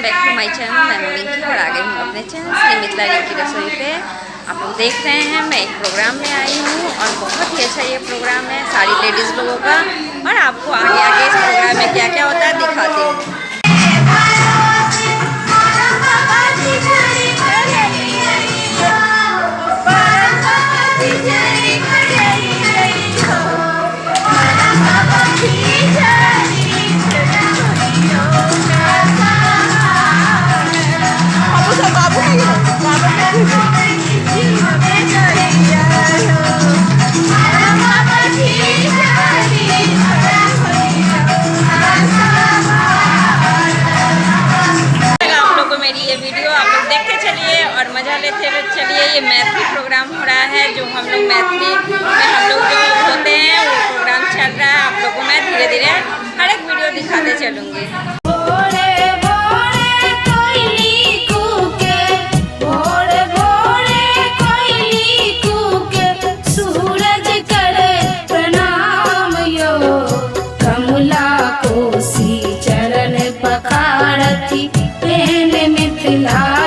Welcome bank two माय channel. मैं हूं रिंकी और आ गई हूं अपने चैनल श्री मिथिला रिंकी रसोई पे। आप लोग देख रहे हैं मैं एक प्रोग्राम में आई हूं और बहुत ही अच्छा ये प्रोग्राम है सारी लेडीज़ लोगों का। और आपको आगे आगे इस प्रोग्राम में क्या क्या होता है दिखाती हूँ। मज़ा लेते हुए चलिए। ये मैथिली प्रोग्राम हो रहा है जो हम लोग मैथिली में हम लोग जो होते हैं वो प्रोग्राम चल रहा है। आप लोगों को मैं धीरे धीरे हर एक वीडियो दिखाते चलूँगी। चरण पखारती मिथिला